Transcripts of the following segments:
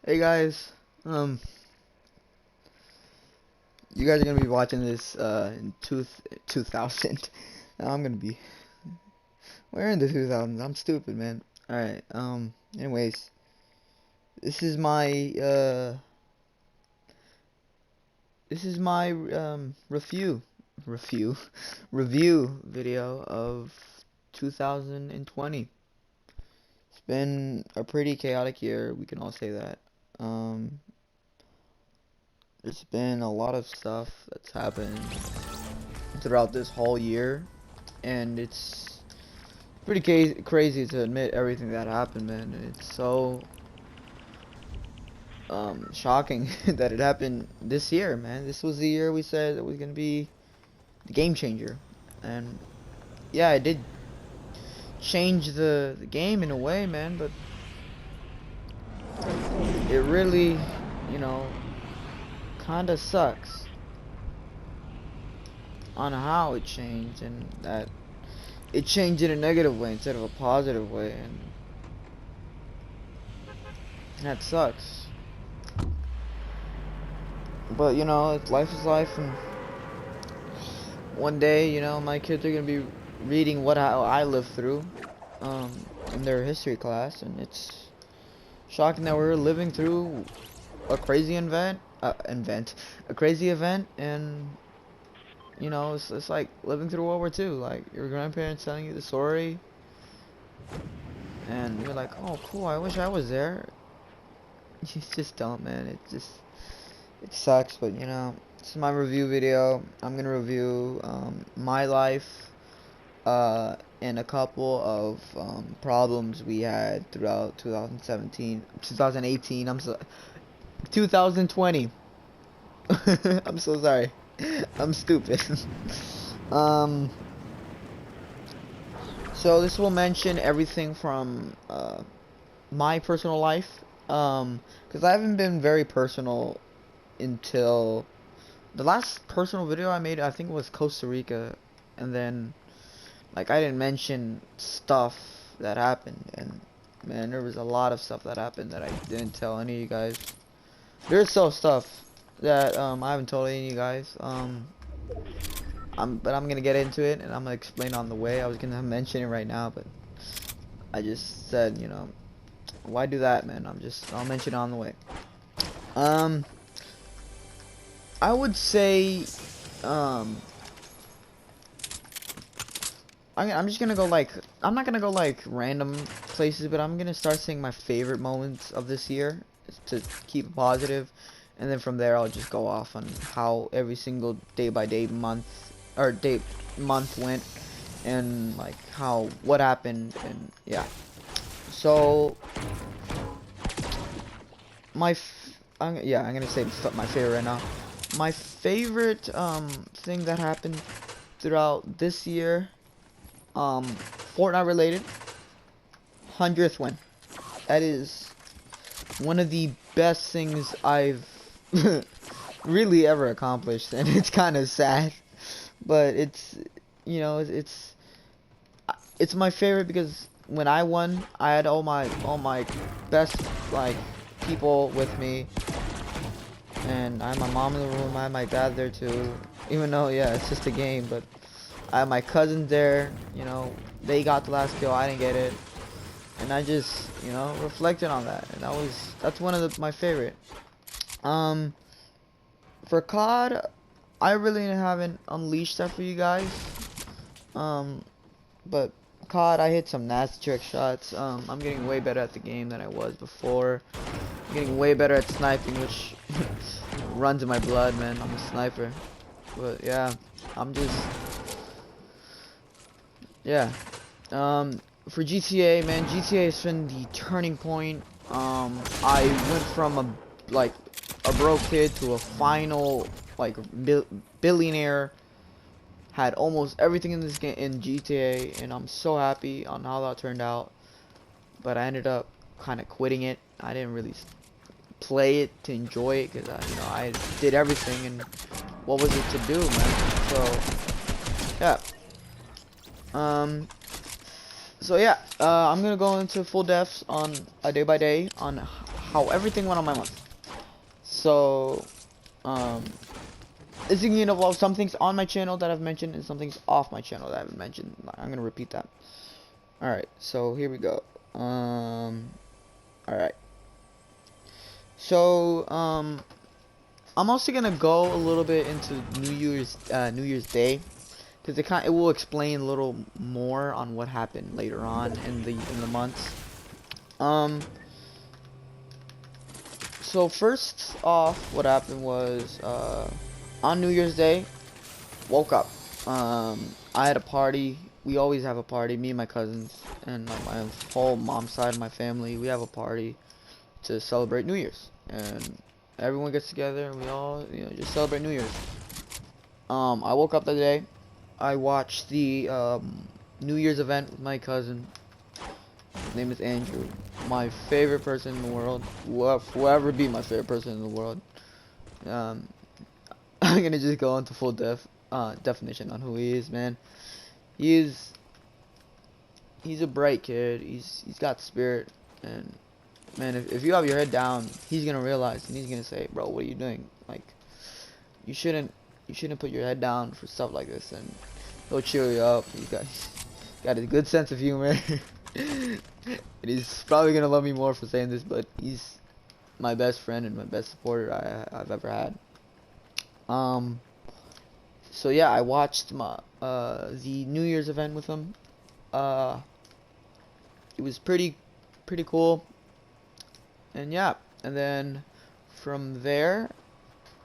Hey guys, you guys are gonna be watching this in 2000. Now I'm gonna be. We're in the 2000s. I'm stupid, man. All right. Anyways, this is my review review review video of 2020. It's been a pretty chaotic year. We can all say that. Um, there's been a lot of stuff that's happened throughout this whole year, and it's pretty crazy to admit everything that happened, man. It's so shocking that it happened this year, man. This was the year we said it was gonna be the game changer, and yeah, it did change the game in a way, man. But it really, you know, kind of sucks on how it changed, and that it changed in a negative way instead of a positive way, and that sucks. But you know, life is life, and one day, you know, my kids are gonna be reading how I lived through, um, in their history class, and it's shocking that we're living through a crazy a crazy event, and you know, it's like living through World War II. Like your grandparents telling you the story, and you're like, oh, cool. I wish I was there. You just don't, man. It sucks, but you know, this is my review video. I'm gonna review my life and a couple of problems we had throughout 2018. 2020. I'm so sorry. I'm stupid. um. So this will mention everything from my personal life, because I haven't been very personal until the last personal video I made. I think it was Costa Rica, and then like I didn't mention stuff that happened, and man, there was a lot of stuff that happened that I didn't tell any of you guys. There's still stuff that I haven't told any of you guys. But I'm gonna get into it, and I'm gonna explain on the way. I was gonna mention it right now, but I just said, you know, why do that, man? I'll mention it on the way. I would say, I'm just gonna go like, I'm not gonna go like random places, but I'm gonna start saying my favorite moments of this year to keep it positive, and then from there I'll just go off on how every single day by day month went, and like what happened, and yeah. So I'm gonna say my favorite right now. My favorite thing that happened throughout this year, Fortnite related, 100th win. That is one of the best things I've really ever accomplished, and it's kind of sad, but it's, you know, it's my favorite because when I won, I had all my best like people with me, and I had my mom in the room, I had my dad there too, even though yeah, it's just a game, but I had my cousins there. You know, they got the last kill, I didn't get it, and I just, you know, reflected on that, and that's one of my favorite. For COD, I really haven't unleashed that for you guys. But COD, I hit some nasty trick shots. I'm getting way better at the game than I was before. I'm getting way better at sniping, which runs in my blood, man. I'm a sniper. But yeah, yeah. For GTA, man, GTA has been the turning point. I went from a broke kid to a final like billionaire. Had almost everything in this game in GTA, and I'm so happy on how that turned out. But I ended up kind of quitting it. I didn't really play it to enjoy it, because you know, I did everything, and what was it to do, man? So yeah. So yeah, I'm gonna go into full depths on a day by day on how everything went on my month. So, it's going to involve some things on my channel that I've mentioned and some things off my channel that I haven't mentioned. I'm going to repeat that. Alright, so here we go. Alright. So, I'm also gonna go a little bit into New Year's Day, because it will explain a little more on what happened later on in the months. So first off, what happened was on New Year's Day, woke up. I had a party. We always have a party. Me and my cousins and like my whole mom's side of my family. We have a party to celebrate New Year's, and everyone gets together and we all, just celebrate New Year's. I woke up that day. I watched the New Year's event with my cousin. His name is Andrew. My favorite person in the world. Will ever be my favorite person in the world. I'm gonna just go into full definition on who he is, man. He's a bright kid. He's got spirit, and man, if you have your head down, he's gonna realize and he's gonna say, bro, what are you doing? Like, you shouldn't put your head down for stuff like this, and he'll cheer you up. He's got a good sense of humor. And he's probably gonna love me more for saying this, but he's my best friend and my best supporter I've ever had. So yeah, I watched the New Year's event with him. It was pretty cool. And yeah, and then from there,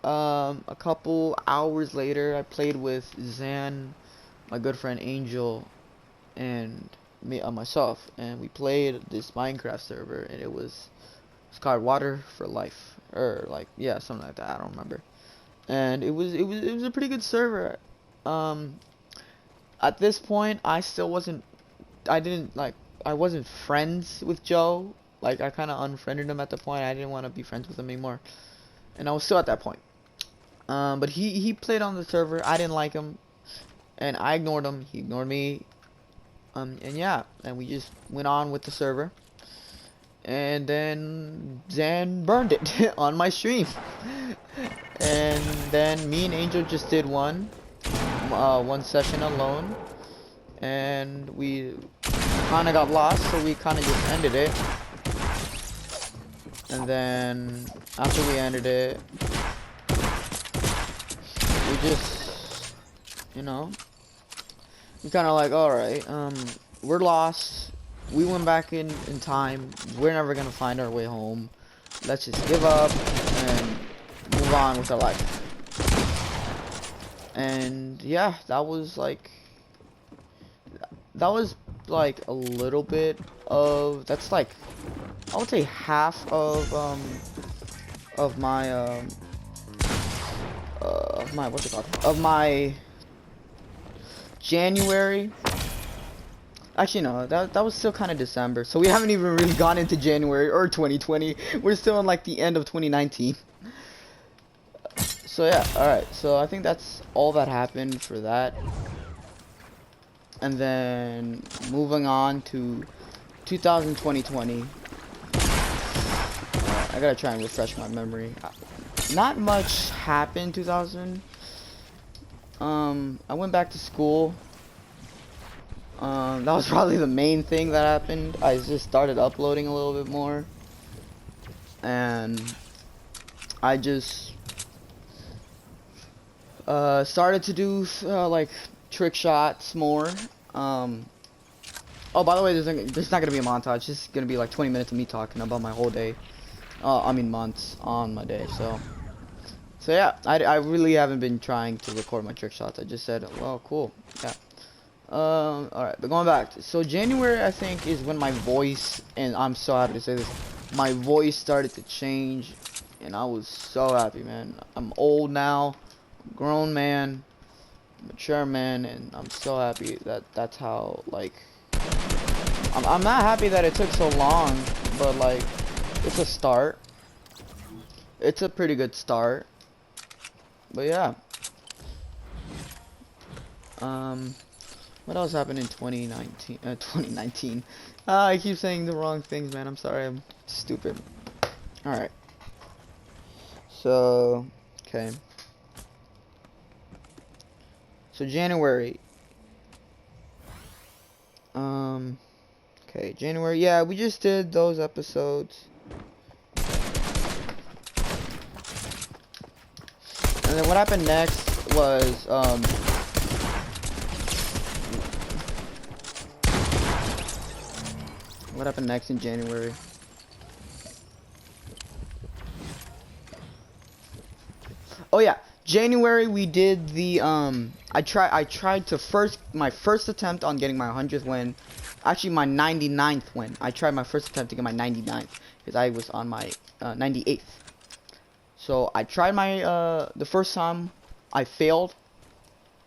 a couple hours later, I played with Zan, my good friend Angel, and myself, and we played this Minecraft server, and it's called Water for Life, or like, yeah, something like that. I don't remember. And it was a pretty good server. At this point, I wasn't friends with Joe. Like, I kind of unfriended him at the point. I didn't want to be friends with him anymore, and I was still at that point. But he played on the server. I didn't like him, and I ignored him. He ignored me. And yeah, and we just went on with the server. And then Zan burned it on my stream. And then me and Angel just did one session alone, and we kind of got lost, so we kind of just ended it. And then after we ended it, we just, we kind of like, alright, we're lost. We went back in time. We're never gonna find our way home. Let's just give up and move on with our life. And yeah, that was like a little bit of, that's like, I would say half of my what's it called, of my January. Actually, no, that was still kind of December, so we haven't even really gone into January or 2020. We're still in like the end of 2019. So yeah, alright, so I think that's all that happened for that. And then moving on to 2020. I gotta try and refresh my memory. Not much happened 2000. I went back to school. That was probably the main thing that happened. I just started uploading a little bit more, and I just started to do like trick shots more. Oh, by the way, there's not gonna be a montage. It's just gonna be like 20 minutes of me talking about my whole day. I mean months on my day. So yeah, I really haven't been trying to record my trick shots. I just said, well, cool, yeah. Alright, but going back, so January, I think, is when my voice, and I'm so happy to say this, my voice started to change, and I was so happy, man. I'm old now, grown man, mature man, and I'm so happy that that's how, like, I'm not happy that it took so long, but, like, it's a start. It's a pretty good start. But, yeah. What else happened in 2019? 2019. I keep saying the wrong things, man. I'm sorry. I'm stupid. Alright. So, okay. So January. Okay, January. Yeah, we just did those episodes. And then what happened next was, what happened next in January? Oh yeah, January we did the I tried to my first attempt on getting my 100th win. Actually my 99th win. I tried my first attempt to get my 99th because I was on my 98th. So I tried my the first time I failed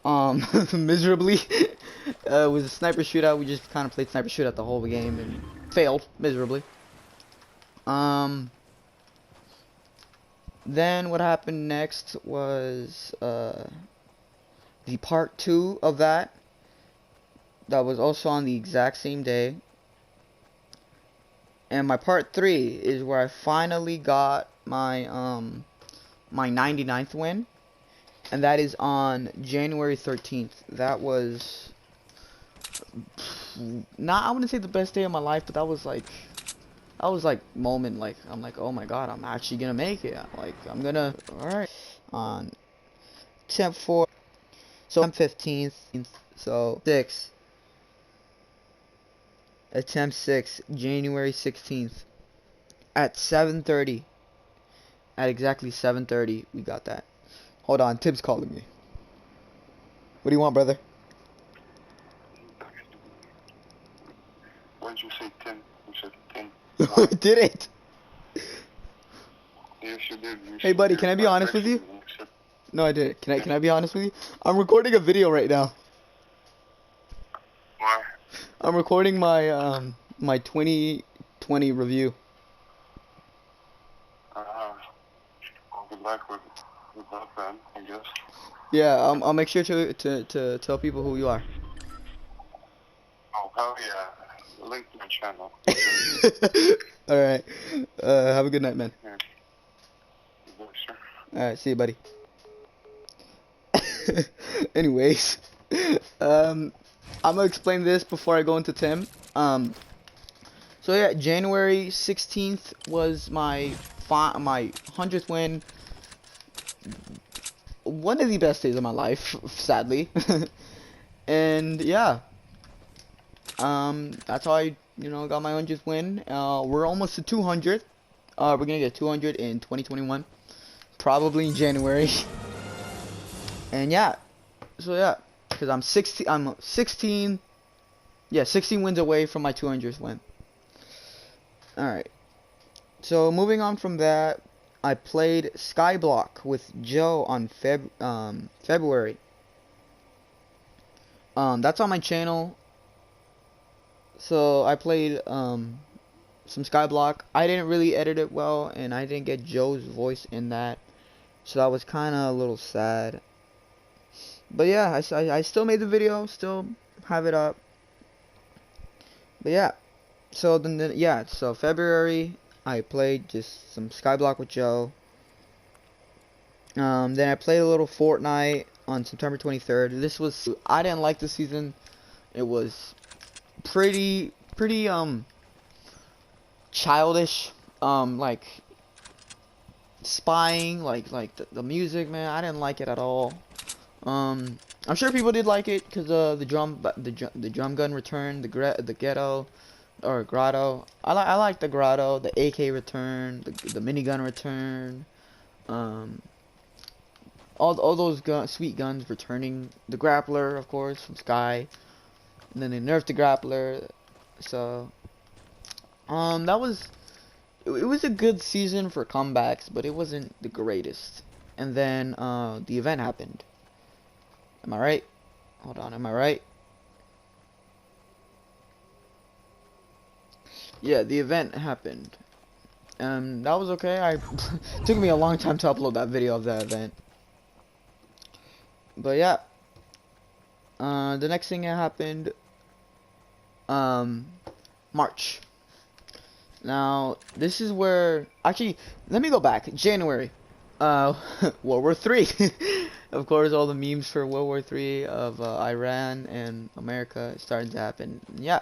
miserably. It was a sniper shootout. We just kind of played sniper shootout the whole game and failed miserably. Then what happened next was the part 2 of that. That was also on the exact same day. And my part 3 is where I finally got my my 99th win. And that is on January 13th. That was not, I wouldn't say the best day of my life, but that was like moment, like I'm like, oh my god, I'm actually gonna make it. Like I'm gonna, all right, on attempt 4. So I'm 15th. So 6. Attempt 6, January 16th at 7:30. At exactly 7:30, we got that. Hold on, Tim's calling me. What do you want, brother? Why did you say 10? You said 10. I did it. Yes, you did. Hey, buddy, can I be honest with you? No, I didn't. Can I be honest with you? I'm recording a video right now. Why? I'm recording my my 2020 review. I'll be back with that then, I guess. Yeah, I'll make sure to tell people who you are. Oh, hell yeah. Link to my channel. Alright. Have a good night, man. Yeah. Sure. Alright, see you, buddy. Anyways, I'm gonna explain this before I go into Tim. So yeah, January 16th was my 100th win. One of the best days of my life, sadly. And yeah, that's how I, got my 100th win. We're almost to 200. We're gonna get 200 in 2021, probably in January. And yeah, so yeah, because I'm 16, yeah, 16 wins away from my 200th win. Alright, so moving on from that, I played Skyblock with Joe on February. That's on my channel. So I played some Skyblock. I didn't really edit it well, and I didn't get Joe's voice in that, so that was kind of a little sad. But yeah, I still made the video, still have it up. But yeah, so then yeah, so February I played just some Skyblock with Joe. Then I played a little Fortnite on September 23rd. I didn't like the season. It was pretty childish. Like spying, like the music, man, I didn't like it at all. I'm sure people did like it because the drum gun return, the ghetto or grotto. I like the grotto, the AK return, the minigun return. All those sweet guns returning. The grappler, of course, from Sky, and then they nerfed the grappler. So that was it was a good season for comebacks, but it wasn't the greatest. And then the event happened. Am I right? Hold on, am I right? Yeah, the event happened. That was okay. It took me a long time to upload that video of that event. But yeah. The next thing that happened, March. Now, this is where, actually, let me go back. January, World War Three. Of course, all the memes for World War Three of Iran and America starting to happen. Yeah.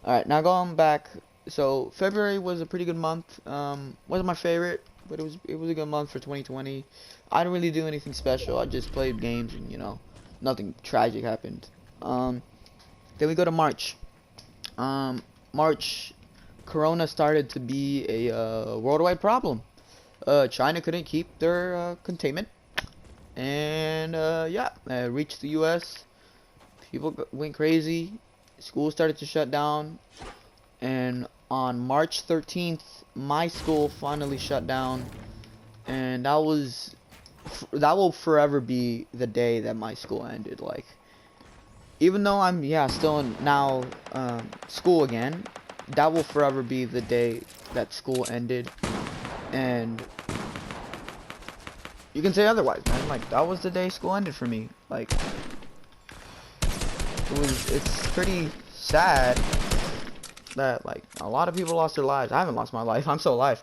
All right, now going back. So February was a pretty good month. Wasn't my favorite, but it was a good month for 2020. I didn't really do anything special. I just played games and nothing tragic happened. Then we go to March. March, Corona started to be a worldwide problem. China couldn't keep their containment, and yeah, reached the U.S. People went crazy. School started to shut down, and on March 13th, my school finally shut down, and that will forever be the day that my school ended. Like, even though I'm still in now school again, that will forever be the day that school ended, and you can say otherwise, man. Like, that was the day school ended for me. Like, it's pretty sad that, like, a lot of people lost their lives. I haven't lost my life. I'm still alive.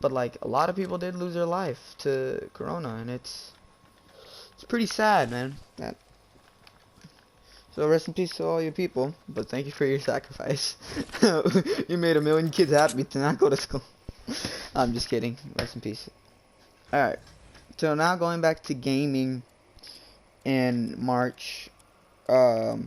But, like, a lot of people did lose their life to Corona, and it's pretty sad, man. So rest in peace to all you people, but thank you for your sacrifice. You made a million kids happy to not go to school. I'm just kidding. Rest in peace. Alright. So now going back to gaming in March. I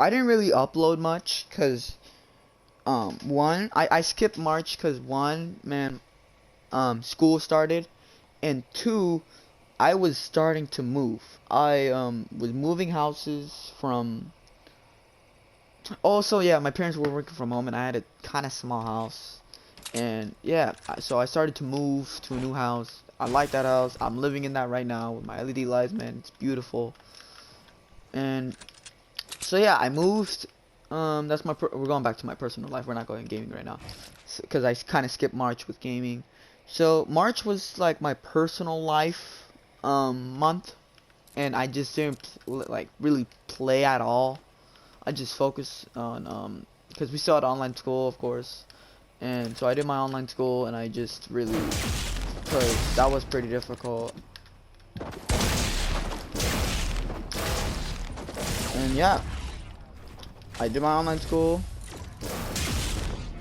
didn't really upload much because one, I skipped March because one, man, school started, and two, I was starting to move. I was moving houses from. Also, yeah, my parents were working from home, and I had a kind of small house, and yeah, so I started to move to a new house. I like that house. I'm living in that right now with my LED lights, man. It's beautiful. And so yeah, I moved. That's my. We're going back to my personal life. We're not going gaming right now, because I kind of skipped March with gaming. So March was like my personal life month, and I just didn't like really play at all. I just focused on because we still had online school, of course, and so I did my online school, and I just really, because that was pretty difficult. And yeah, I did my online school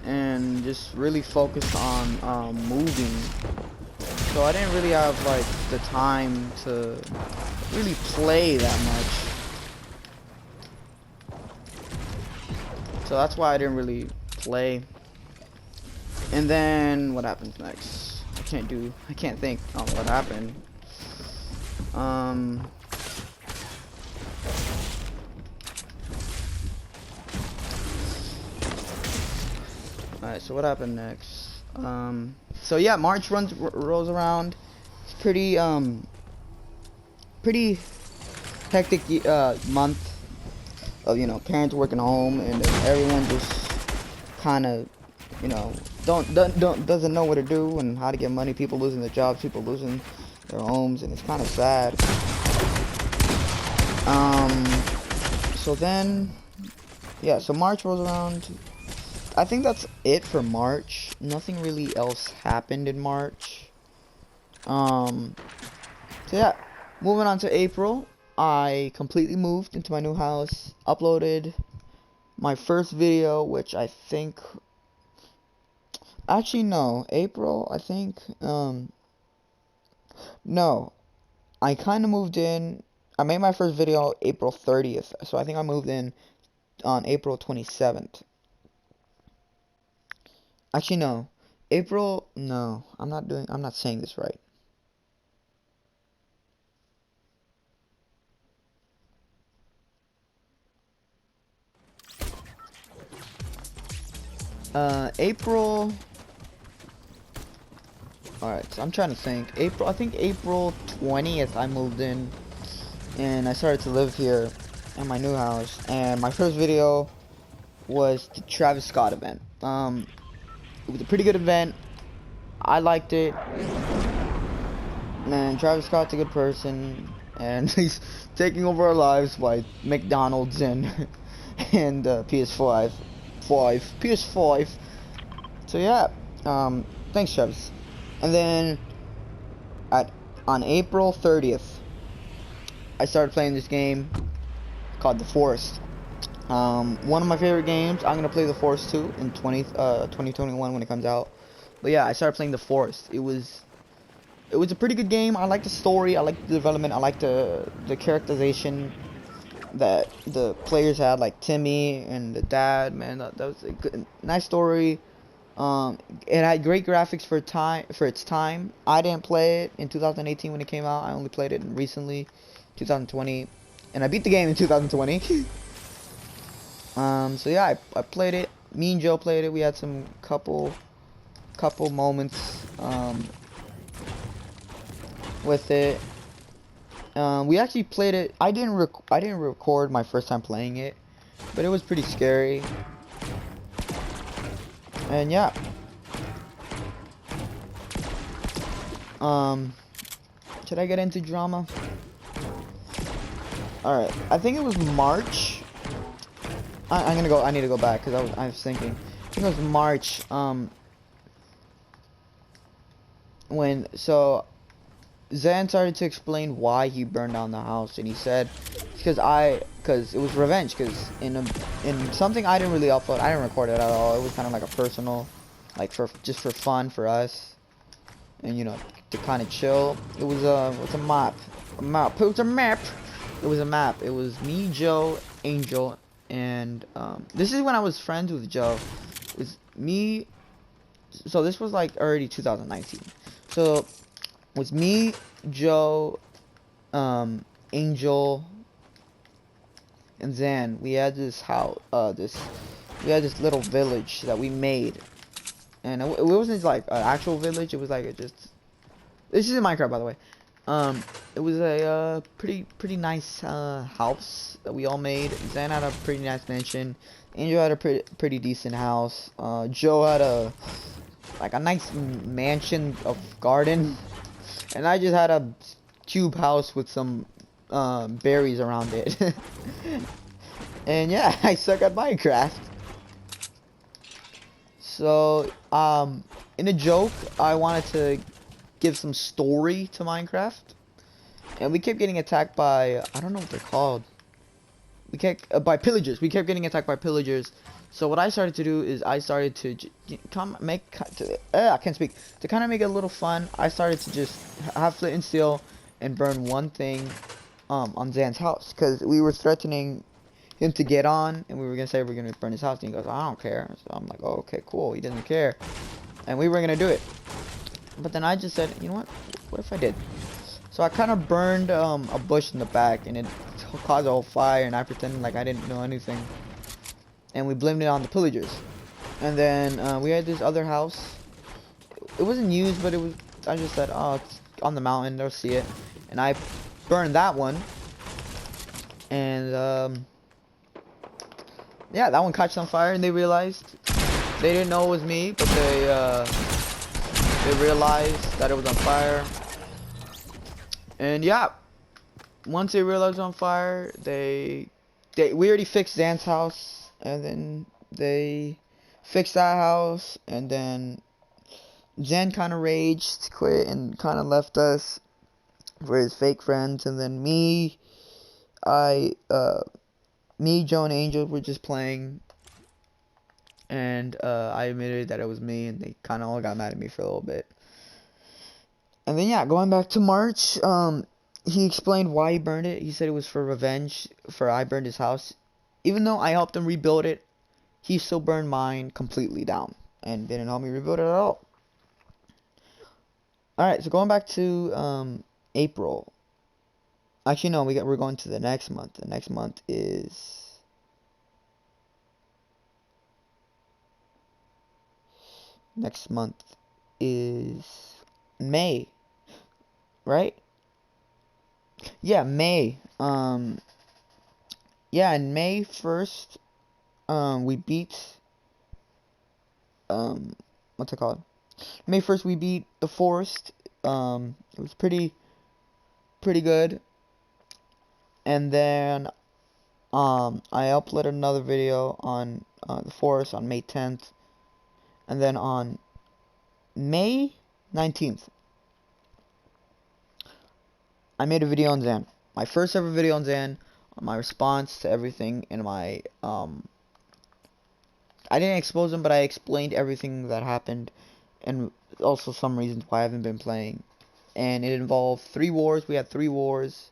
and just really focused on moving. So I didn't really have like the time to really play that much. So that's why I didn't really play. And then what happens next? I can't think on what happened. Alright, so what happened next? So yeah, March rolls around. It's pretty hectic month of parents working home, and everyone just kind of doesn't know what to do and how to get money. People losing their jobs, people losing their homes, and it's kind of sad. So then yeah, so March rolls around. I think that's it for March. Nothing really else happened in March. So yeah, moving on to April. I completely moved into my new house, uploaded my first video, which I think, actually no, April, I think, no, I kind of moved in. I made my first video April 30th, so I think I moved in on April 27th. Actually, no. No, I'm not saying this right. April. Alright, so I'm trying to think. I think April 20th I moved in, and I started to live here in my new house, and my first video was the Travis Scott event. It was a pretty good event. I liked it. Man, Travis Scott's a good person, and taking over our lives by McDonald's and and PS5, PS5. So yeah, thanks, Travis. And then on April 30th, I started playing this game called The Forest. One of my favorite games. I'm gonna play The Forest 2 in 2021 when it comes out. But yeah, I started playing The Forest. It was a pretty good game. I like the story. I like the development. I like the characterization that the players had, like Timmy and the dad. Man, that was a good, nice story. It had great graphics for its time. I didn't play it in 2018 when it came out. I only played it recently, 2020, and I beat the game in 2020. So yeah, I played it. Me and Joe played it. We had some couple moments with it. We actually played it. I didn't record my first time playing it, but it was pretty scary. And yeah. Should I get into drama? All right. I think it was March. I'm gonna go. I need to go back because I was thinking. I think it was March. When Zan started to explain why he burned down the house, and he said, because it was revenge. Because in something I didn't really upload, I didn't record it at all. It was kind of like a personal, like just for fun for us, and you know, to kind of chill. It was a map. It was a map. It was a map. It was me, Joe, Angel, and this is when I was friends with Joe. It was me. So this was like already 2019. So it was me, Joe, Angel, and Zan. We had this house. We had this little village that we made, and it wasn't like an actual village. It was like This is in Minecraft, by the way. It was a pretty nice house that we all made. Zan had a pretty nice mansion. Angel had a pretty decent house. Joe had a nice mansion of garden, and I just had a cube house with some berries around it. And yeah, I suck at Minecraft. So in a joke, I wanted to give some story to Minecraft, and we kept getting attacked by, I don't know what they're called. We kept by pillagers. We kept getting attacked by pillagers. So what I started to do is I started to I can't speak, to kind of make it a little fun. I started to just have flint and steel and burn one thing on Zan's house, because we were threatening him to get on, and we were gonna say we're gonna burn his house, and he goes, I don't care. So I'm like, oh, okay, cool. He doesn't care, and we were gonna do it. But then I just said, you know what if I did? So I kind of burned a bush in the back, and it caused a whole fire, and I pretended like I didn't know anything. And we blamed it on the pillagers. And then we had this other house. It wasn't used, but I just said, oh, it's on the mountain, they'll see it. And I burned that one. And yeah, that one caught on fire, and they realized. They didn't know it was me, but they realized that it was on fire. And yeah, once they realized it was on fire, we already fixed Zan's house, and then they fixed that house, and then Zan kind of raged, quit, and kind of left us for his fake friends. And then me, Joe, and Angel were just playing, and I admitted that it was me, and they kind of all got mad at me for a little bit. And then yeah, going back to March, he explained why he burned it. He said it was for revenge, for I burned his house. Even though I helped him rebuild it, he still burned mine completely down and didn't help me rebuild it at all. Alright, so going back to April. Actually, no, we're going to the next month. The next month is May, right? Yeah, May. Yeah, in May 1st, we beat, what's it called? May 1st, we beat the Forest. It was pretty good. And then I uploaded another video on the forest on May 10th, and then on May 19th, I made a video on Zan. My first ever video on Zan, my response to everything in my, I didn't expose him, but I explained everything that happened, and also some reasons why I haven't been playing. And it involved 3 wars. We had 3 wars.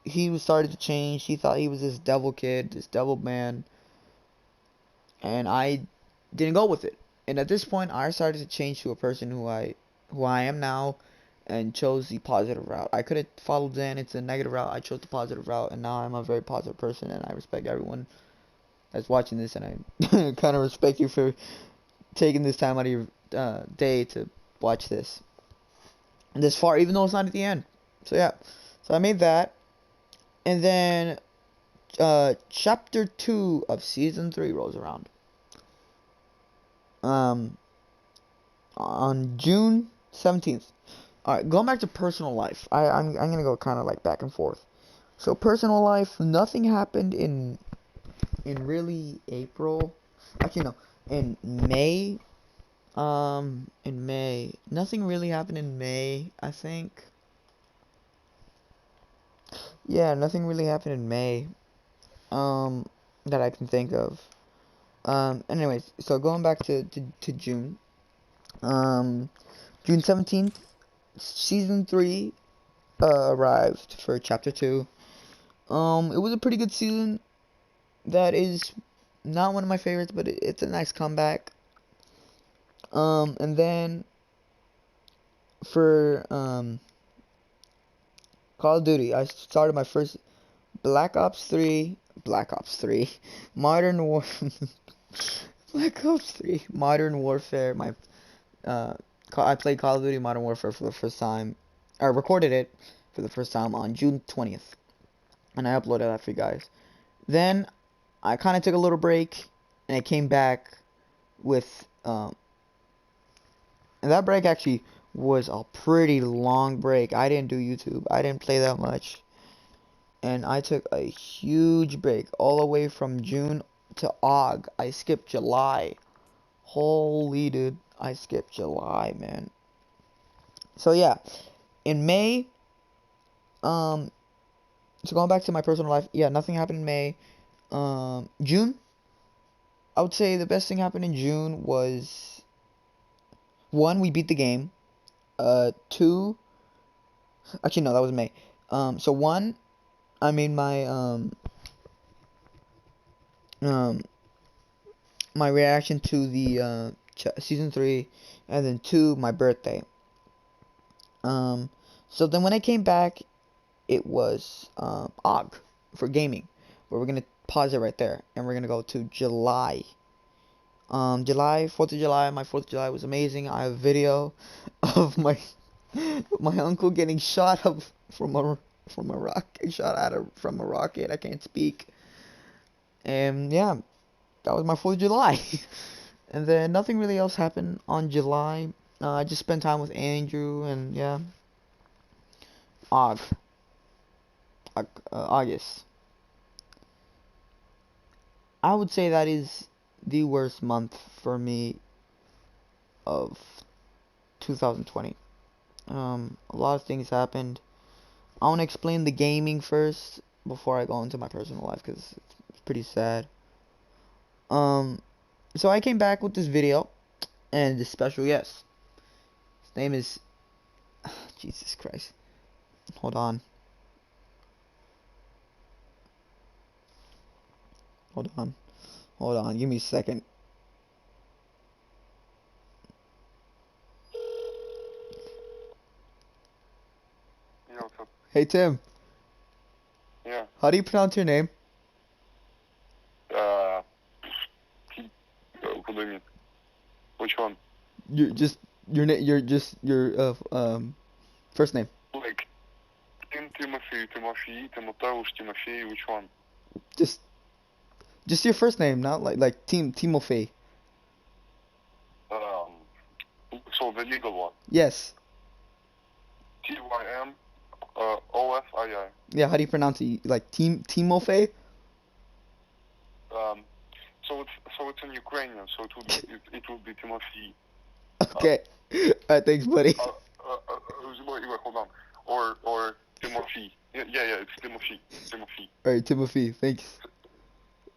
He was started to change. He thought he was this devil kid, this devil man, and I didn't go with it. And at this point, I started to change to a person who I am now, and chose the positive route. I could have followed Zan. It's a negative route. I chose the positive route, and now I'm a very positive person, and I respect everyone that's watching this, and I kind of respect you for taking this time out of your day to watch this. And this far, even though it's not at the end. So yeah, so I made that, and then chapter 2 of season 3 rolls around. On June 17th. Alright, going back to personal life. I'm gonna go kind of like back and forth. So personal life, nothing happened in really April. Actually no, in May. In May. Nothing really happened in May, I think. Yeah, nothing really happened in May. That I can think of. Anyways, so going back to June. June 17th, season 3 arrived for chapter 2. It was a pretty good season. That is not one of my favorites, but it's a nice comeback. And then for Call of Duty, I started my first Black Ops 3, Modern War, Black Ops 3, Modern Warfare. I played Call of Duty Modern Warfare for the first time. I recorded it for the first time on June 20th, and I uploaded that for you guys. Then I kind of took a little break, and I came back with and that break actually was a pretty long break. I didn't do YouTube. I didn't play that much. And I took a huge break all the way from June to Aug. I skipped July. Holy dude, I skipped July, man. So yeah, in May, so going back to my personal life, yeah, nothing happened in May. June, I would say the best thing happened in June was, 1, we beat the game. 2, actually no, that was May. So 1, I made my reaction to the season 3, and then 2, my birthday. So then when I came back, it was Aug for gaming, where we're gonna pause it right there, and we're gonna go to July. July, 4th of July, my 4th of July was amazing. I have a video of my uncle getting shot up from a rocket, from a rocket. I can't speak. And yeah, that was my 4th of July. And then nothing really else happened on July. I just spent time with Andrew, and yeah. August. I would say that is the worst month for me of 2020. A lot of things happened. I want to explain the gaming first before I go into my personal life, because it's pretty sad. So I came back with this video and this special guest. His name is Jesus Christ. Hold on. Hold on. Give me a second. Yeah, what's up? Hey Tim, Yeah. how do you pronounce your name? What do you mean? Which one? You're just your first name. Like, Timothy, Timotheus, Timothy, which one? Just your first name, not like Timofey. So the legal one. Yes. T-Y-M OFII. Yeah, how do you pronounce it? Like Timofey? Um, so it's in Ukrainian, so it would be Timothy. Uh, Okay. Alright, thanks, buddy. wait, hold on. Or Timothy. Yeah, it's Timothy. Timothy. Alright, Timothy, thanks.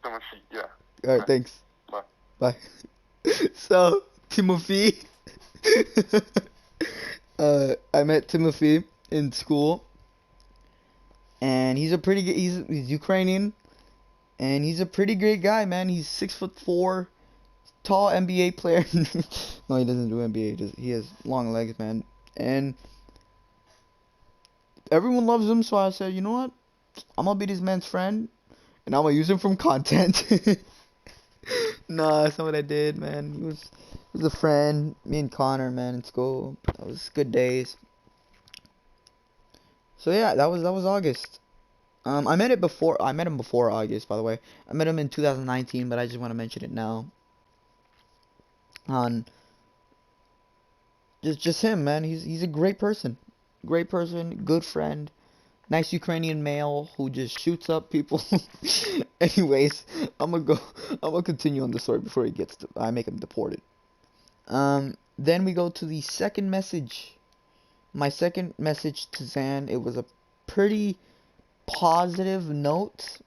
Timothy. Yeah. Alright, Okay. thanks. Bye. Bye. So, Timothy. I met Timothy in school, and he's a pretty good, he's Ukrainian, and he's a pretty great guy, man. He's 6'4", tall NBA player. No, he doesn't do NBA. He has long legs, man. And everyone loves him, so I said, you know what? I'm gonna be this man's friend, and I'm gonna use him from content. Nah, that's not what I did, man. He was a friend. Me and Connor, man, in school. That was good days. So yeah, that was August. I met it before. I met him before August, by the way. I met him in 2019, but I just want to mention it now. On just him, man. He's a great person, good friend, nice Ukrainian male who just shoots up people. Anyways, I'm gonna continue on the story before I make him deported. Then we go to the second message. My second message to Zan. It was a pretty positive note.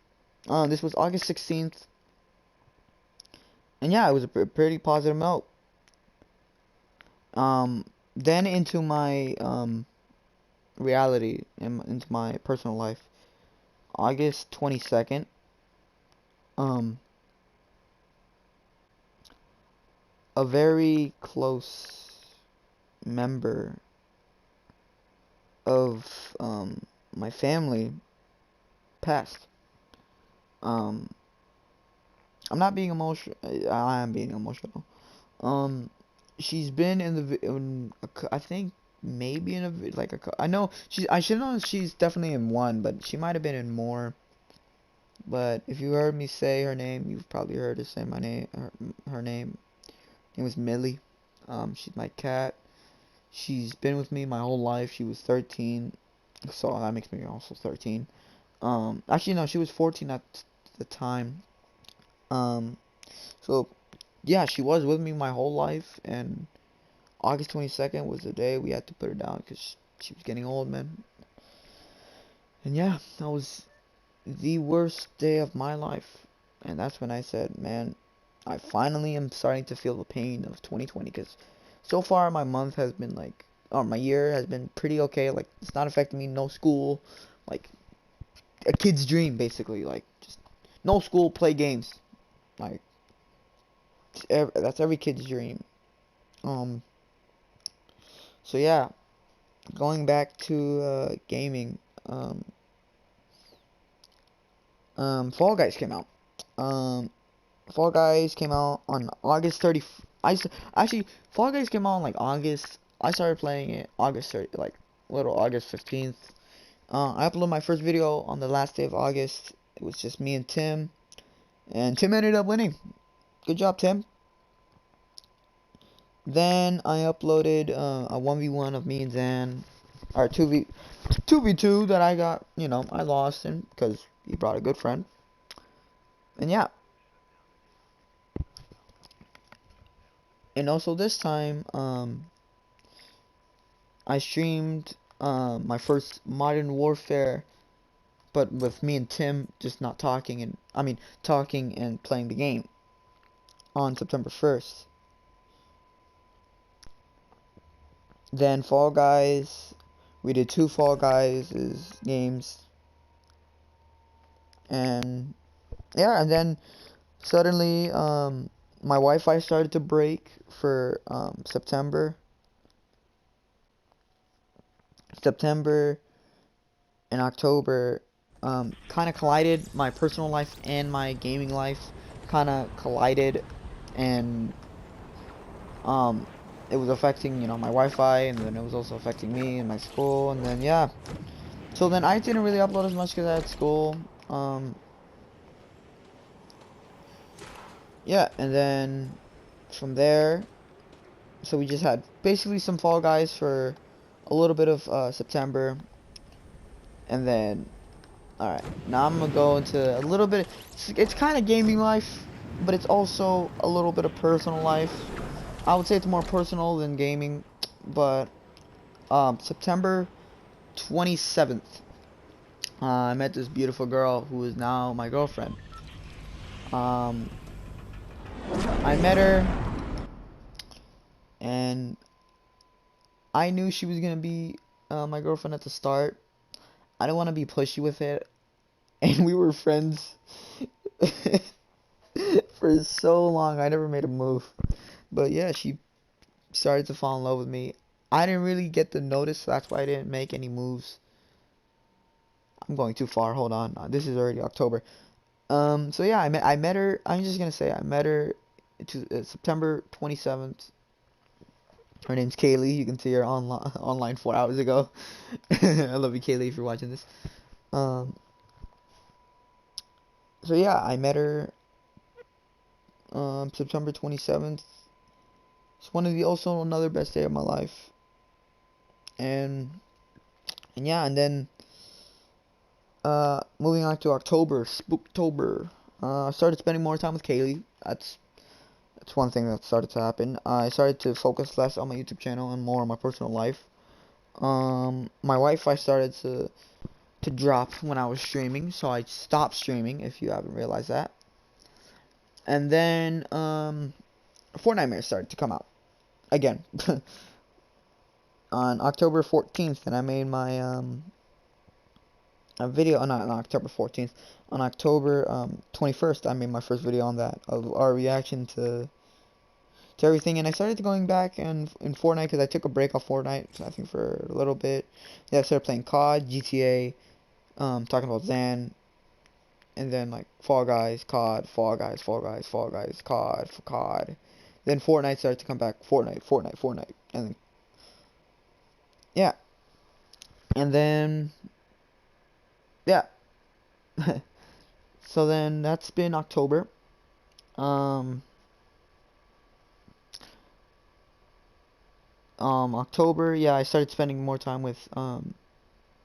This was August 16th. And yeah, it was a pretty positive note. Then into my reality, into my personal life. August 22nd. A very close member of my family passed. Um, I'm not being emotional. I am being emotional. She's been in I think maybe in I know I should know she's definitely in one, but she might have been in more. But if you heard me say her name, you've probably heard her say my name. Her name. It was Millie. She's my cat. She's been with me my whole life. She was 13, so that makes me also 13. Actually no, she was 14 at the time. Um, so yeah, she was with me my whole life, and August 22nd was the day we had to put her down because she was getting old, man. And yeah, that was the worst day of my life. And that's when I said, man, I finally am starting to feel the pain of 2020 because so far my month has been like, or my year has been pretty okay. Like, it's not affecting me, no school, like a kid's dream, basically. Like, just no school, play games. Like, that's every kid's dream. So yeah, going back to gaming, Fall Guys came out. Fall Guys came out on August 30. Actually, Fall Guys came out on like August. I started playing it August 30, like little August 15th. I uploaded my first video on the last day of August. It was just me and Tim, Tim ended up winning. Good job, Tim. Then I uploaded a 1v1 of me and Zan, or 2v2 that I got, I lost in because he brought a good friend. And yeah. And also this time, I streamed my first Modern Warfare, but with me and Tim just not talking, talking and playing the game on September 1st. Then Fall Guys, we did 2 Fall Guys games. And yeah, and then suddenly my Wi-Fi started to break for September and October. Kind of collided. My personal life and my gaming life kind of collided, and it was affecting my Wi-Fi, and then it was also affecting me and my school, and then yeah. So then I didn't really upload as much because I had school. Yeah, and then from there, so we just had basically some Fall Guys for a little bit of September, And then, alright, now I'm gonna go into a little bit, it's kind of gaming life, but it's also a little bit of personal life. I would say it's more personal than gaming, but, September 27th, I met this beautiful girl who is now my girlfriend. I met her, and I knew she was gonna be my girlfriend at the start. I didn't want to be pushy with it, and we were friends for so long. I never made a move, but yeah, she started to fall in love with me. I didn't really get the notice, so that's why I didn't make any moves. I'm going too far. Hold on. This is already October. So yeah, I met her. I'm just gonna say I met her September 27th. Her name's Kaylee. You can see her online 4 hours ago. I love you, Kaylee, if you're watching this. Um, so yeah, I met her September 27th. It's one of the also another best day of my life. And yeah, and then moving on to October, Spooktober. I started spending more time with Kaylee. That's one thing that started to happen. I started to focus less on my YouTube channel and more on my personal life. My Wi-Fi started to drop when I was streaming, so I stopped streaming, if you haven't realized that. And then Fortnite started to come out again on October 14th, and I made my a video, not on October 14th, on October 21st, I made my first video on that, of our reaction to everything. And I started going back in Fortnite because I took a break off Fortnite, so I think for a little bit. Yeah, I started playing COD, GTA, talking about Zan, and then like Fall Guys, COD, Fall Guys, Fall Guys, Fall Guys, COD, for COD. Then Fortnite started to come back, Fortnite, and then, yeah, and then yeah. So then that's been October. October, yeah, I started spending more time with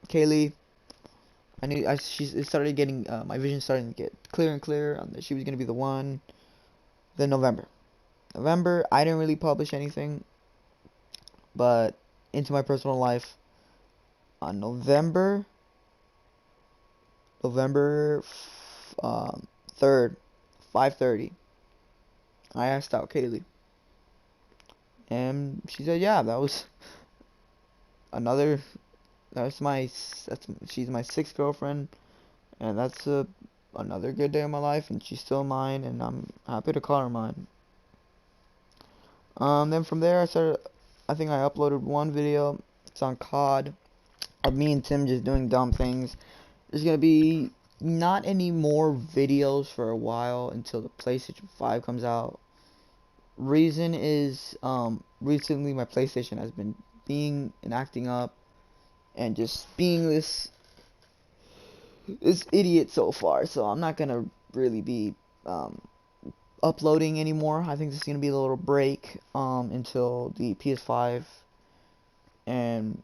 Kaylee. It started getting my vision starting to get clearer and clearer on that she was gonna be the one. Then November, I didn't really publish anything, but into my personal life on November 3rd, 5:30, I asked out Kaylee, and she said, yeah, that was another. She's my sixth girlfriend, and that's another good day of my life, and she's still mine, and I'm happy to call her mine. Then from there, I think I uploaded one video. It's on COD of me and Tim just doing dumb things. There's gonna be not any more videos for a while until the PlayStation 5 comes out. Reason is, recently my PlayStation has been being and acting up, and just being this idiot so far. So I'm not gonna really be uploading anymore. I think this is gonna be a little break until the PS5, and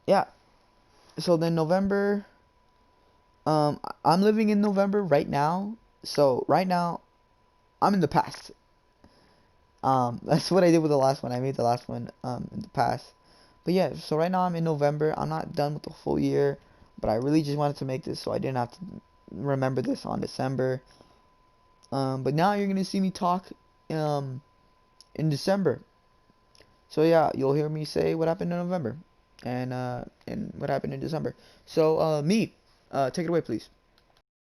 yeah. So then November, I'm living in November right now. So right now, I'm in the past. That's what I did with the last one. I made the last one in the past. But yeah, so right now I'm in November. I'm not done with the full year, but I really just wanted to make this so I didn't have to remember this on December. But now you're gonna see me talk in December. So yeah, you'll hear me say what happened in November and what happened in December. So take it away, please.